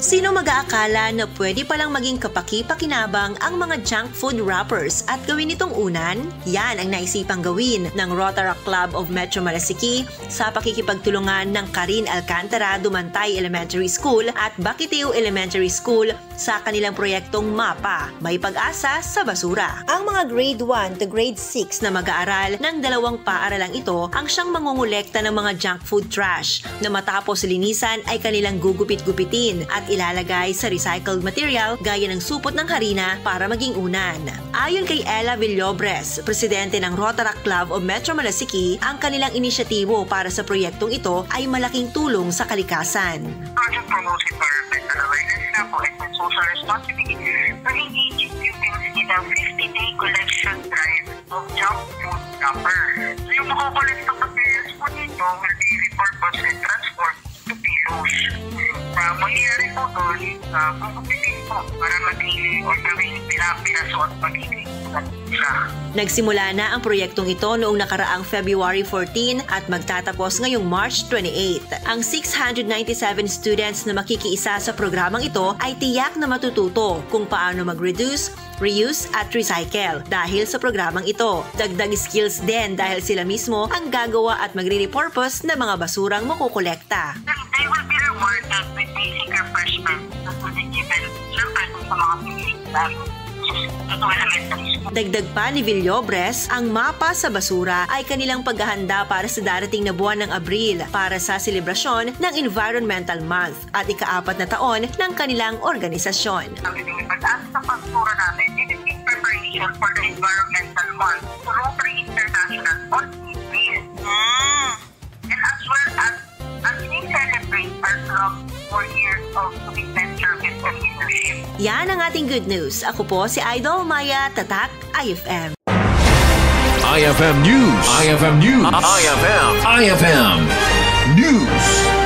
Sino mag-aakala na pwede palang maging kapaki-pakinabang ang mga junk food wrappers at gawin itong unan? Yan ang naisipang gawin ng Rotaract Club of Metro Malasiki sa pakikipagtulungan ng Karin Alcantara Dumantay Elementary School at Bakiteo Elementary School sa kanilang proyektong MAPA, May Pag-asa sa Basura. Ang mga grade 1 to grade 6 na mag-aaral ng dalawang paaralang ito ang siyang mangungulekta ng mga junk food trash na matapos linisan ay kanilang gugupit-gupitin at ilalagay sa recycled material gaya ng supot ng harina para maging unan. Ayon kay Ella Villobres, presidente ng Rotaract Club of Metro Malasiki, ang kanilang inisyatibo para sa proyektong ito ay malaking tulong sa kalikasan. Project promotes environmental awareness na po and social responsibility by engaging pupils in a 50-day collection drive of junk food wrappers. So yung makukulit na materials po dito will be repurposed and transformed to pillows. Mangyayari po doon, gugupitin po para maging or gawing pinaso at magiging Nagsimula na ang proyektong ito noong nakaraang February 14 at magtatapos ngayong March 28. Ang 697 students na makikiisa sa programang ito ay tiyak na matututo kung paano mag-reduce, reuse at recycle dahil sa programang ito. Dagdag skills din dahil sila mismo ang gagawa at magre-repurpose ng mga basurang makukolekta. They will be rewarded with basic refreshment that will be given syempre sa mga basic Dagdag pa ni Villobres, ang MAPA sa Basura ay kanilang paghahanda para sa darating na buwan ng Abril para sa selebrasyon ng Environmental Month at ika-4 na taon ng kanilang organisasyon. Ang pag-asa sa basura natin, it is in preparation for the Environmental Month to Rotary International on April. And as well as we celebrate our club 4 years of commitment, service, and leadership. Yan ang ating good news. Ako po si Idol Maya, Tatak, IFM. IFM News. IFM News. IFM News.